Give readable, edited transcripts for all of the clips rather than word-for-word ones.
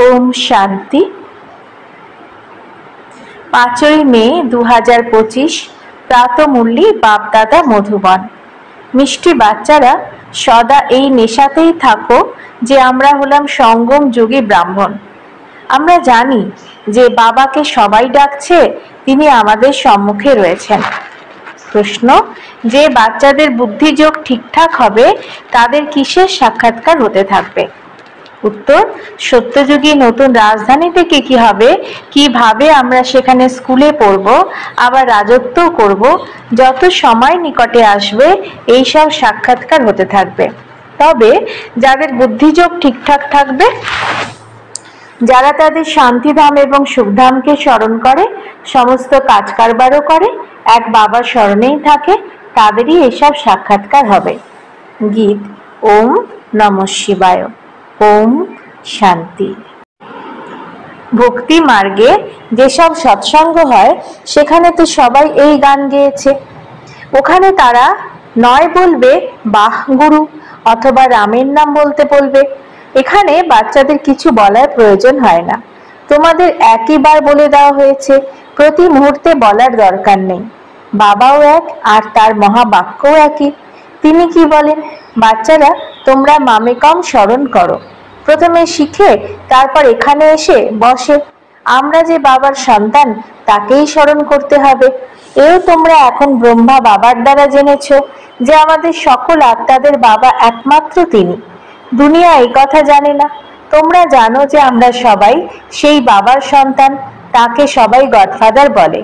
ओम शांति। 5ই মে 2025 প্রাতমূল্যী বাপদাদা মধুবন। মিষ্টি বাচ্চারা, সদা এই নেশাতেই থাকো যে আমরা হলাম সঙ্গম যোগী ব্রাহ্মণ। আমরা জানি যে বাবাকে সবাই ডাকছে, তিনি আমাদের সম্মুখে রয়েছেন। প্রশ্ন, যে বাচ্চাদের বুদ্ধিযোগ ঠিকঠাক হবে তাদের কিসের সাক্ষাৎকার হতে থাকবে? উত্তর, সত্যযুগী নতুন রাজধানী থেকে কি হবে, কিভাবে আমরা সেখানে স্কুলে পড়ব, আবার রাজত্ব করব, যত সময় নিকটে আসবে এই সব সাক্ষাৎকার হতে থাকবে। তবে যাদের বুদ্ধিযোগ ঠিকঠাক থাকবে, যারা তাদের শান্তিধাম এবং সুখধামকে স্মরণ করে, সমস্ত কাজ কারবারও করে, এক বাবার স্মরণেই থাকে, তাদেরই এসব সাক্ষাৎকার হবে। গীত ওম নমঃ শিবায়। ওম শান্তি। ভক্তি মার্গে যেসব সৎসঙ্গ হয় সেখানে তো সবাই এই গান গেয়েছে। ওখানে তারা নয় বলবে বাহ গুরু, অথবা রামের নাম বলতে বলবে। এখানে বাচ্চাদের কিছু বলার প্রয়োজন হয় না, তোমাদের একইবার বলে দেওয়া হয়েছে, প্রতি মুহূর্তে বলার দরকার নেই। বাবাও এক আর তার মহাবাক্যও একই। তিনি কি বলেন, বাচ্চারা তোমরা মামেকম স্মরণ করো। প্রথমে শিখে তারপর এখানে এসে বসে। আমরা যে বাবার সন্তান তাকেই স্মরণ করতে হবে। এও তোমরা এখন ব্রহ্মা বাবার দ্বারা জেনেছ যে আমাদের সকল আত্মাদের বাবা একমাত্র তিনি। দুনিয়া এই কথা জানে না। তোমরা জানো যে আমরা সবাই সেই বাবার সন্তান, তাকে সবাই গডফাদার বলে।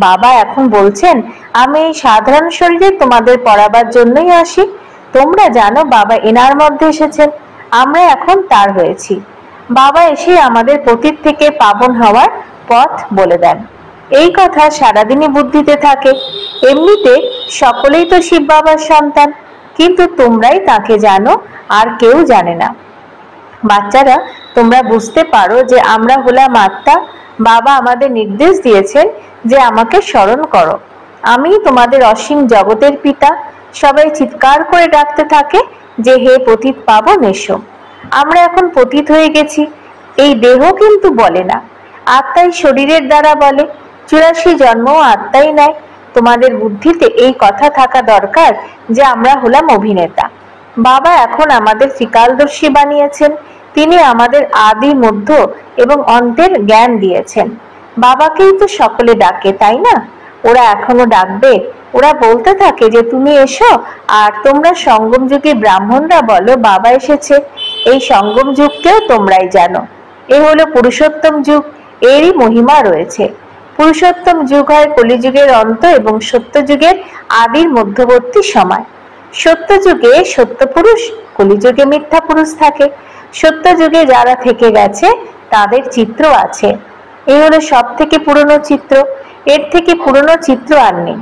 বাবা এখন বলছেন, আমি এই সাধারণ শরীরে তোমাদের পড়াবার জন্যই আসি। তোমরা জানো বাবা এনার মধ্যে এসেছেন, আমরা এখন তার হয়েছি। বাবা এসে আমাদের পতিত থেকে পাবন হওয়ার পথ বলে দেন। এই কথা সারাদিনই বুদ্ধিতে থাকে। এমনিতে সকলেই তো শিব বাবার সন্তান, কিন্তু তোমরাই তাকে জানো, আর কেউ জানে না। বাচ্চারা, তোমরা বুঝতে পারো যে আমরা হলাম আত্মা। বাবা আমাদের নির্দেশ দিয়েছেন যে আমাকে স্মরণ করো। আমি তোমাদের অসীম জগতের পিতা। সবাই চিৎকার করে ডাকতে থাকে যে হে পতিত পাবন এসো। আমরা এখন পতিত হয়ে গেছি, এই দেহ কিন্তু বলে না, আত্মাই শরীরের দ্বারা বলে। 84 জন্মও আত্মাই নেয়। তোমাদের বুদ্ধিতে এই কথা থাকা দরকার যে আমরা হলাম অভিনেতা। বাবা এখন আমাদের ত্রিকালদর্শী বানিয়েছেন। তিনি আমাদের আদি, মধ্য এবং অন্তের জ্ঞান দিয়েছেন। বাবাকেই তো সকলে ডাকে, তাই না? ওরা এখনো ডাকবে। ওরা বলতে থাকে যে তুমি এসো, আর তোমরা সঙ্গম যুগে ব্রাহ্মণরা বলো বাবা এসেছে। এই সঙ্গম যুগকেও তোমরাই জানো। এ হলো পুরুষোত্তম যুগ, এরই মহিমা রয়েছে। পুরুষোত্তম যুগ হয় কলিযুগের অন্ত এবং সত্য যুগের আদির মধ্যবর্তী সময়। সত্য যুগে সত্য পুরুষ, কলিযুগে মিথ্যা পুরুষ থাকে। সত্য যুগে যারা থেকে গেছে তাদের চিত্র আছে। এই হলো সব থেকে পুরনো চিত্র, এর থেকে পুরনো চিত্র আর নেই।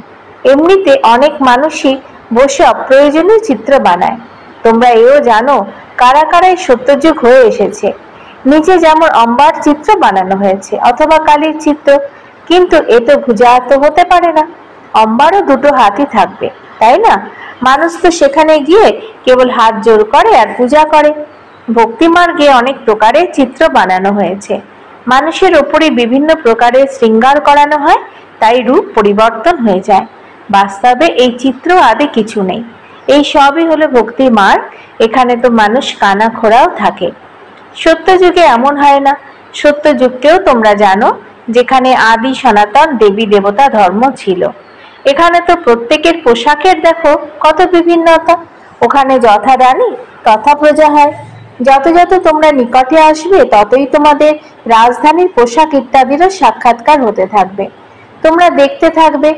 এমনিতে অনেক মানুষই বসে অপ্রয়োজনীয় চিত্র বানায়। তোমরা এও জানো কারা কারাই সত্যযুগ হয়ে এসেছে। নিচে যেমন অম্বার চিত্র বানানো হয়েছে, অথবা কালীর চিত্র, কিন্তু এ তো ভুজাত হতে পারে না। অম্বারও দুটো হাতই থাকবে, তাই না? মানুষ তো সেখানে গিয়ে কেবল হাত জোড় করে আর পূজা করে। ভক্তিমার্গে অনেক প্রকারের চিত্র বানানো হয়েছে। মানুষের ওপরে বিভিন্ন প্রকারের শৃঙ্গার করানো হয়, তাই রূপ পরিবর্তন হয়ে যায়। বাস্তবে এই চিত্র আদি কিছু নেই। এই সবই হলো ভক্তি মার্গ। এখানে তো মানুষ কানা খোড়াও থাকে। সত্য যুগে এমন হয় না। সত্য যুগকেও তোমরা জানো, যেখানে আদি সনাতন দেবী দেবতা ধর্ম ছিল। এখানে তো প্রত্যেকের পোশাকের দেখো কত বিভিন্নতা। ওখানে যথা রানী তথা প্রজা হয়। যত যত তোমরা নিকটে আসবে ততই তোমাদের রাজধানীর পোশাক ইত্যাদিরও সাক্ষাৎকার হতে থাকবে। তোমরা দেখতে থাকবে,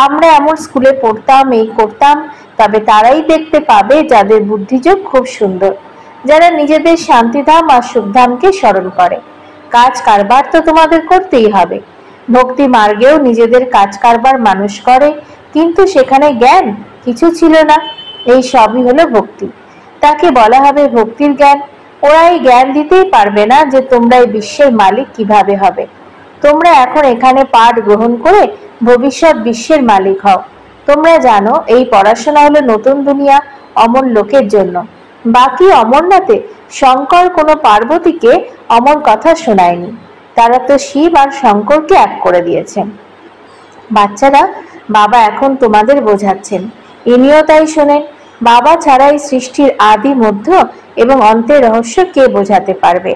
আমরা এমন স্কুলে পড়তাম, এই করতাম। তবে তারাই দেখতে পাবে যাদের বুদ্ধিযোগ খুব সুন্দর, যারা নিজেদের শান্তিধাম আর সুখধামকে স্মরণ করে। কাজ কারবার তো তোমাদের করতেই হবে। ভক্তি মার্গেও নিজেদের কাজ কারবার মানুষ করে, কিন্তু সেখানে জ্ঞান কিছু ছিল না। এই সবই হলো ভক্তি, তাকে বলা হবে ভক্তির জ্ঞান। ওরা এই জ্ঞান দিতেই পারবে না যে তোমরা এই বিশ্বের মালিক কিভাবে হবে। তোমরা এখন এখানে পাঠ গ্রহণ করে ভবিষ্যৎ বিশ্বের মালিক হও। তোমরা জানো এই পড়াশোনা হলো নতুন দুনিয়া, অমর লোকের জন্য। বাকি অমরনাথে শঙ্কর কোনো পার্বতীকে অমর কথা শোনায়নি, তারা তো শিব আর শঙ্করকে এক করে দিয়েছেন। বাচ্চারা, বাবা এখন তোমাদের বোঝাচ্ছেন, ইনিও তাই শোনেন। বাবা ছাড়াই সৃষ্টির আদি, মধ্য এবং অন্তের রহস্য কে বোঝাতে পারবে?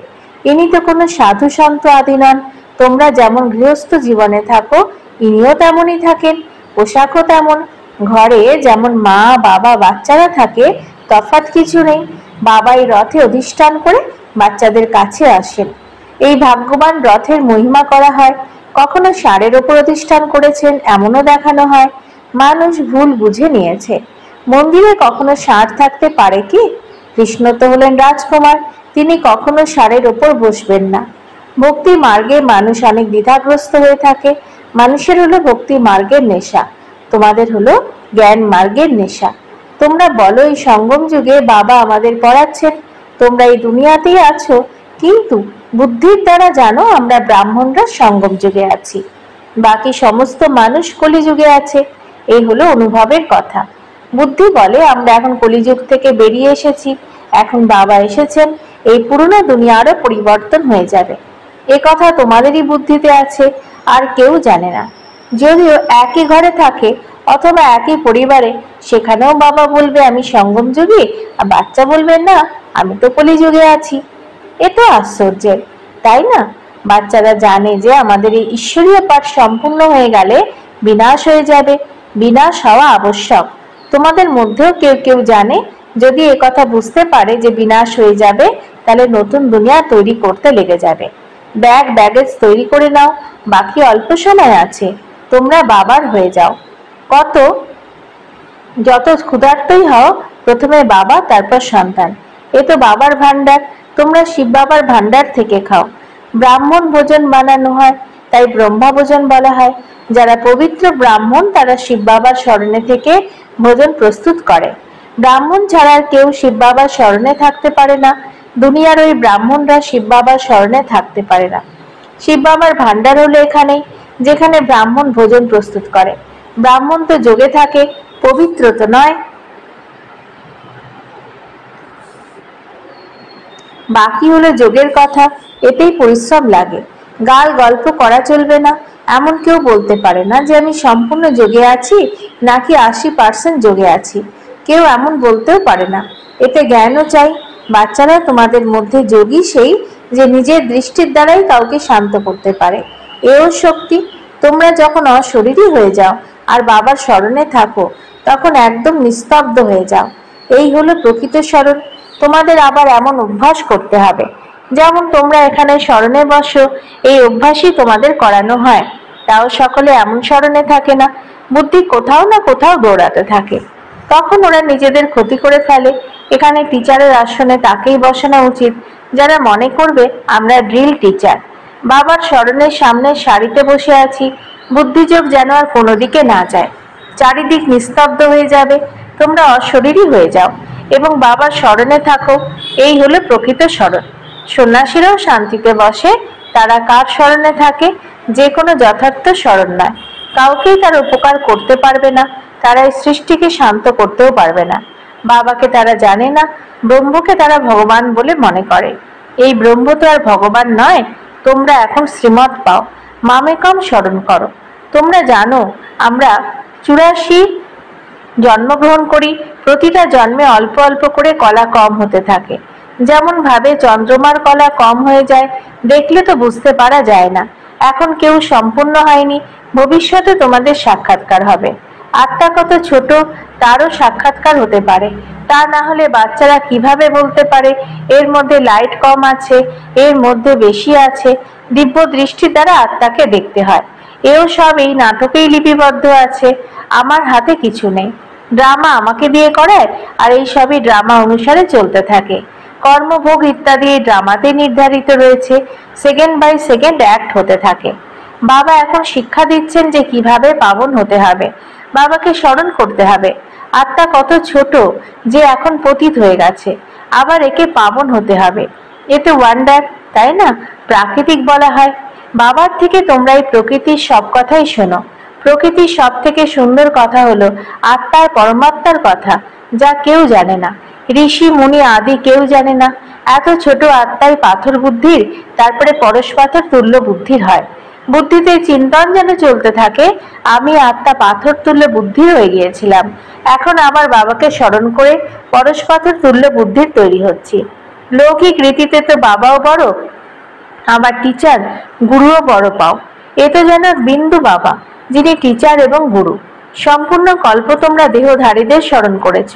ইনি তো কোনো সাধু সন্ত আদি নন। তোমরা যেমন গৃহস্থ জীবনে থাকো, ইনিও তেমনই থাকেন, পোশাকও তেমন। ঘরে যেমন মা, বাবা, বাচ্চারা থাকে, তফাৎ কিছু নেই। বাবাই রথে অধিষ্ঠান করে বাচ্চাদের কাছে আসেন। এই ভাগ্যবান রথের মহিমা করা হয়। কখনো ষাঁড়ের ওপর অধিষ্ঠান করেছেন এমনও দেখানো হয়। মানুষ ভুল বুঝে নিয়েছে। মন্দিরে কখনো ষাঁড় থাকতে পারে কি? কৃষ্ণ তো হলেন রাজকুমার, তিনি কখনো ষাঁড়ের ওপর বসবেন না। ভক্তি মার্গে মানুষ অনেক দ্বিধাগ্রস্ত হয়ে থাকে। মানুষের হলো ভক্তি মার্গের নেশা, তোমাদের হলো জ্ঞান মার্গের নেশা। তোমরা বলো এই সঙ্গম যুগে বাবা আমাদের পড়াচ্ছেন, তোমরা এই দুনিয়াতেই আছো, কিন্তু বুদ্ধির দ্বারা জানো আমরা ব্রাহ্মণরা সঙ্গম যুগে আছি, বাকি সমস্ত মানুষ কলিযুগে আছে। এই হলো অনুভবের কথা। বুদ্ধি বলে আমরা এখন কলিযুগ থেকে বেরিয়ে এসেছি, এখন বাবা এসেছেন, এই পুরনো দুনিয়ারও পরিবর্তন হয়ে যাবে। এ কথা তোমাদেরই বুদ্ধিতে আছে, আর কেউ জানে না। যদিও একই ঘরে থাকে অথবা একই পরিবারে, সেখানেও বাবা বলবে আমি সঙ্গম যুগে, আর বাচ্চা বলবেন না আমি তো কলিযুগে আছি। এ তো আশ্চর্যের, তাই না? বাচ্চারা জানে যে আমাদের এই ঈশ্বরীয় পাঠ সম্পূর্ণ হয়ে গেলে বিনাশ হয়ে যাবে, বিনাশ হওয়া আবশ্যক। তোমাদের মধ্যেও কেউ কেউ জানে, যদি এ কথা বুঝতে পারে যে বিনাশ হয়ে যাবে, তাহলে নতুন দুনিয়া তৈরি করতে লেগে যাবে। ব্যাগেজ তৈরি করে নাও, বাকি অল্প সময় আছে, তোমরা বাবার হয়ে যাও। যত ক্ষুধার্তই হও, প্রথমে বাবা তারপর সন্তান। এ তো বাবার ভান্ডার, তোমরা শিব বাবার ভান্ডার থেকে খাও। ব্রাহ্মণ ভোজন বানানো হয়, তাই ব্রহ্মা ভোজন বলা হয়। যারা পবিত্র ব্রাহ্মণ তারা শিব বাবার স্মরণে থেকে ভোজন প্রস্তুত করে। ব্রাহ্মণ ছাড়া আর কেউ শিব বাবার স্মরণে থাকতে পারে না। দুনিয়ার ওই ব্রাহ্মণরা শিব বাবার স্মরণে থাকতে পারে না। শিব বাবার ভান্ডার হলো এখানেই, যেখানে ব্রাহ্মণ ভোজন প্রস্তুত করে। ব্রাহ্মণ তো যোগে থাকে, পবিত্র তো নয়। বাকি হলো যোগের কথা, এতেই পরিশ্রম লাগে। গাল গল্প করা চলবে না। এমন কেউ বলতে পারে না যে আমি সম্পূর্ণ যোগে আছি নাকি 80% যোগে আছি। কেউ এমন বলতেও পারে না। এতে জ্ঞানও চাই। বাচ্চারা, তোমাদের মধ্যে যোগী সেই যে নিজের দৃষ্টির দ্বারাই কাউকে শান্ত করতে পারে, এও শক্তি। তোমরা যখন অশরীরী হয়ে যাও আর বাবার স্মরণে থাকো, তখন একদম নিস্তব্ধ হয়ে যাও। এই হলো প্রকৃত স্মরণ। তোমাদের আবার এমন অভ্যাস করতে হবে, যেমন তোমরা এখানে স্মরণে বসো, এই অভ্যাসই তোমাদের করানো হয়। তাও সকলে এমন স্মরণে থাকে না, বুদ্ধি কোথাও না কোথাও দৌড়াতে থাকে। তখন ওরা নিজেদের ক্ষতি করে ফেলে। এখানে টিচারের আসনে তাকেই বসানো উচিত যারা মনে করবে আমরা ড্রিল টিচার। বাবার স্মরণের সামনে সারিতে বসে আছি, বুদ্ধিযোগ যেন আর কোনো দিকে না যায়। চারিদিক নিস্তব্ধ হয়ে যাবে, তোমরা অশরীরী হয়ে যাও এবং বাবার স্মরণে থাকো। এই হলো প্রকৃত স্মরণ। সন্ন্যাসীরাও শান্তিতে বসে, তারা কার স্মরণে থাকে? যে কোনো যথার্থ স্মরণ নয়। কাউকেই তার উপকার করতে পারবে না, তারা এই সৃষ্টিকে শান্ত করতেও পারবে না। বাবাকে তারা জানে না, ব্রহ্মকে তারা ভগবান বলে মনে করে। এই ব্রহ্ম তো আর ভগবান নয়। তোমরা এখন শ্রীমত পাও, মামেকম স্মরণ করো। তোমরা জানো আমরা 84 জন্মগ্রহণ করি, প্রতিটা জন্মে অল্প অল্প করে কলা কম হতে থাকে। যেমন ভাবে চন্দ্রমার কলা কম হয়ে যায়, দেখলে তো বুঝতে পারা যায় না। এখন কেউ সম্পূর্ণ হয়নি, ভবিষ্যতে তোমাদের সাক্ষাৎকার হবে। আত্মা কত ছোট, তারও সাক্ষাৎকার হতে পারে। তা না হলে বাচ্চারা কিভাবে বলতে পারে এর মধ্যে লাইট কম আছে, এর মধ্যে বেশি আছে? দিব্য দৃষ্টির দ্বারা আত্মাকে দেখতে হয়। এও সব এই নাটকেই লিপিবদ্ধ আছে। আমার হাতে কিছু নেই। ড্রামা আমাকে দিয়ে করায়, আর এই সবই ড্রামা অনুসারে চলতে থাকে। কর্মভোগ ইত্যাদি এই ড্রামাতে নির্ধারিত রয়েছে, সেকেন্ড বাই সেকেন্ড অ্যাক্ট হতে থাকে। বাবা এখন শিক্ষা দিচ্ছেন যে কিভাবে পাবন হতে হবে, বাবাকে স্মরণ করতে হবে। আত্মা কত ছোট যে এখন পতিত হয়ে গেছে, আবার একে পাবন হতে হবে। এতে ওয়ান্ডার, তাই না? প্রাকৃতিক বলা হয়। বাবার থেকে তোমরা এই প্রকৃতির সব কথাই শোনো। প্রকৃতির সব থেকে সুন্দর কথা হলো আত্মার পরমাত্মার কথা, যা কেউ জানে না। ঋষি মুনি আদি কেউ জানে না। এত ছোট আত্মাই পাথর বুদ্ধির, তারপরে পরশ পাথর তুল্য বুদ্ধির হয়। বুদ্ধিতে চিন্তন যেন চলতে থাকে। আমি আত্মা পাথর তুল্য বুদ্ধির হয়ে গিয়েছিলাম, এখন আমার বাবাকে স্মরণ করে পরশ পাথর তুল্য বুদ্ধির তৈরি হচ্ছি। লৌকিক রীতিতে তো বাবাও বড়, আমার টিচার গুরুও বড় পাও। এ তো যেন বিন্দু বাবা, যিনি টিচার এবং গুরু। সম্পূর্ণ কল্প তোমরা দেহধারীদের স্মরণ করেছ।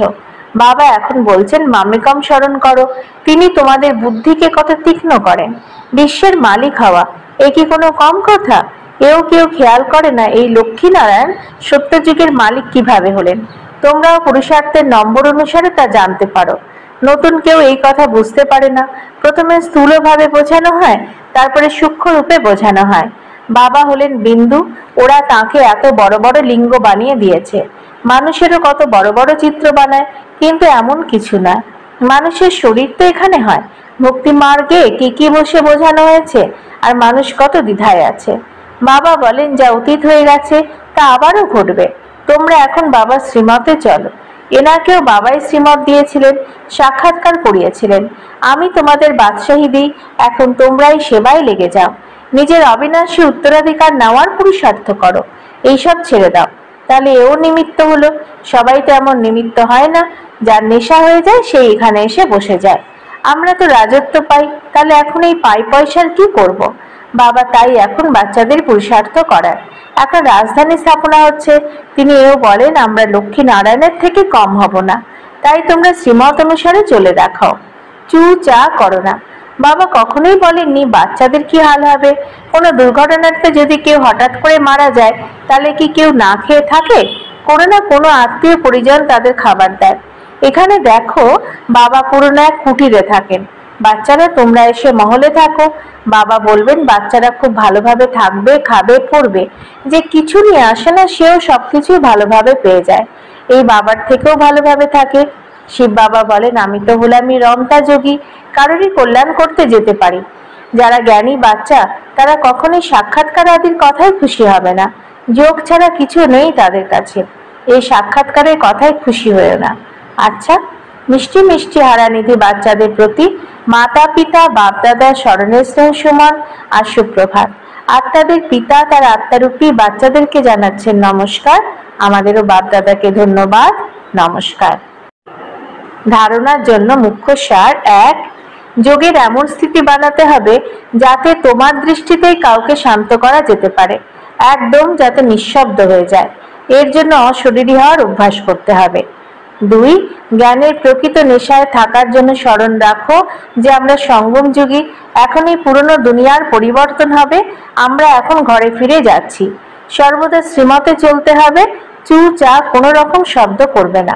বাবা এখন বলছেন মামেকম স্মরণ করো। তিনি তোমাদের বুদ্ধিকে কত তীক্ষ্ণ করেন। বিশ্বের মালিক হওয়া এ কি কোনো কম কথা? এও কেউ খেয়াল করে না এই লক্ষ্মীনারায়ণ সত্যযুগের মালিক কিভাবে হলেন। তোমরাও পুরুষার্থের নম্বর অনুসারে তা জানতে পারো। নতুন কেউ এই কথা বুঝতে পারে না। প্রথমে স্থূলভাবে বোঝানো হয়, তারপরে সূক্ষ্ম রূপে বোঝানো হয়। বাবা হলেন বিন্দু, ওরা তাকে এত বড় বড় লিঙ্গ বানিয়ে দিয়েছে। মানুষেরও কত বড় বড় চিত্র বানায়, কিন্তু এমন কিছু না। মানুষের শরীর তো এখানে হয়। ভক্তি মার্গে কি কি বসে বোঝানো হয়েছে, আর মানুষ কত দ্বিধায় আছে। বাবা বলেন যা অতীত হয়ে গেছে তা আবারও ঘটবে। তোমরা এখন বাবার শ্রীমতে চলো। এনাকেও বাবাই শ্রীমত দিয়েছিলেন, সাক্ষাৎকার করিয়েছিলেন। আমি তোমাদের বাদশাহী দিই, এখন তোমরাই সেবায় লেগে যাও। নিজের অবিনাশী উত্তরাধিকার নেওয়ার পুরুষার্থ করো। এইসব ছেড়ে দাও। তাহলে এও নিমিত্ত হলো। সবাই তো এমন নিমিত্ত হয় না। যার নেশা হয়ে যায় সেই এখানে এসে বসে যায়। আমরা তো রাজত্ব পাই, তাহলে এখন এই পাই পয়সার কি করব? বাবা তাই এখন বাচ্চাদের পুরুষার্থ করার। একটা রাজধানী স্থাপনা হচ্ছে। তিনি এও বলেন আমরা লক্ষ্মী নারায়ণের থেকে কম হব না। তাই তোমরা শ্রীমত অনুসারে চলে দেখাও, চু চা করো না। বাবা কখনোই বলেননি বাচ্চাদের কি হাল হবে। কোনো দুর্ঘটনাতে যদি কেউ হঠাৎ করে মারা যায়, তাহলে কি কেউ না খেয়ে থাকে? কোনো না কোনো আত্মীয় পরিজন তাদের খাবার দেয়। এখানে দেখো, বাবা পুরনো এক কুটিরে থাকেন। বাচ্চারা তোমরা এসে মহলে থাকো। বাবা বলবেন বাচ্চারা খুব ভালোভাবে থাকবে, খাবে, পড়বে। যে কিছু নিয়ে আসে না সেও সবকিছু ভালোভাবে পেয়ে যায়। এই বাবার থেকেও ভালোভাবে থাকে। শিব বাবা বলেন আমি তো হলামই রমতা যোগী, কারোরই কল্যাণ করতে যেতে পারি। যারা জ্ঞানী বাচ্চা তারা কখনোই সাক্ষাৎকার আদির কথাই খুশি হবে না। যোগ ছাড়া কিছু নেই তাদের কাছে। এই সাক্ষাৎকারের কথাই খুশি হয়েও না। আচ্ছা, মিষ্টি মিষ্টি হারানিধি বাচ্চাদের প্রতি মাতা পিতা বাপদাদার স্মরণের স্নেহ সমান আর সুপ্রভাত। আত্মাদের পিতা তার আত্মারূপী বাচ্চাদেরকে জানাচ্ছেন নমস্কার। আমাদেরও বাপদাদাকে ধন্যবাদ, নমস্কার। ধারণার জন্য মুখ্য সার: 1. যোগের এমন স্থিতি বানাতে হবে যাতে তোমার দৃষ্টিতেই কাউকে শান্ত করা যেতে পারে, একদম যাতে নিঃশব্দ হয়ে যায়। এর জন্য অশরীরী হওয়ার অভ্যাস করতে হবে। 2. জ্ঞানের প্রকৃত নেশায় থাকার জন্য স্মরণ রাখো যে আমরা সঙ্গম যুগী। এখন এই পুরনো দুনিয়ার পরিবর্তন হবে। আমরা এখন ঘরে ফিরে যাচ্ছি। সর্বদা শ্রীমতে চলতে হবে। চু চা কোনো রকম শব্দ করবে না।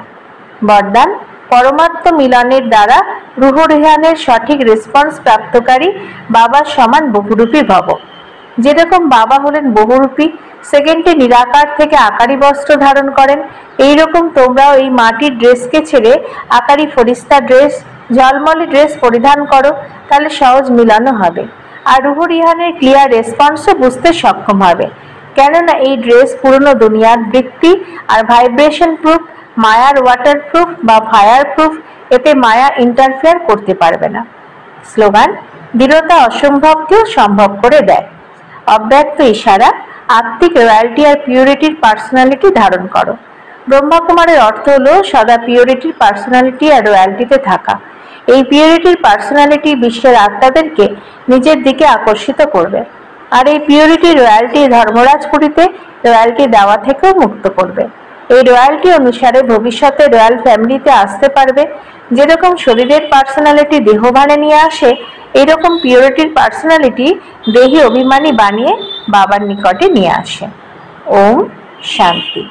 বরদান: পরমাত্ম মিলনের দ্বারা রুহ রেহানের সঠিক রেসপন্স প্রাপ্তকারী বাবার সমান বহুরূপী ভব। যেরকম বাবা হলেন বহুরূপী, সেকেন্ডে নিরাকার থেকে আকারী বস্ত্র ধারণ করেন, এইরকম তোমরাও এই মাটির ড্রেসকে ছেড়ে আকারী ফরিস্তা ড্রেস, ঝলমলে ড্রেস পরিধান করো। তাহলে সহজ মিলনও হবে, আর রুহ রিহানের ক্লিয়ার রেসপন্সও বুঝতে সক্ষম হবে। কেননা এই ড্রেস পুরনো দুনিয়ার বৃত্তি আর ভাইব্রেশন প্রুফ, মায়ার ওয়াটার প্রুফ বা ফায়ার প্রুফ। এতে মায়া ইন্টারফেয়ার করতে পারবে না। স্লোগান: দৃঢ়তা অসম্ভবকেও সম্ভব করে দেয়। অব্যক্ত ইশারা: আত্মিক রয়্যালটি আর পিউরিটির পার্সোনালিটি ধারণ করো। ব্রহ্মকুমারের অর্থ হলো সদা পিউরিটির পার্সোনালিটি আর রয়্যালটিতে থাকা। এই পিউরিটির পার্সোনালিটি বিশ্বের আত্মাদেরকে নিজের দিকে আকর্ষিত করবে, আর এই পিউরিটি রয়্যালটি ধর্মরাজপুরীতে রয়্যালটি দেওয়া থেকেও মুক্ত করবে। এই রয়্যালটি অনুসারে ভবিষ্যতে রয়্যাল ফ্যামিলিতে আসতে পারবে। যেরকম শরীরের পার্সোনালিটি দেহভানে নিয়ে আসে, এরকম পিউরিটির পার্সোনালিটি দেহি অভিমানী বানিয়ে বাবার নিকটে নিয়ে আসে। ওম শান্তি।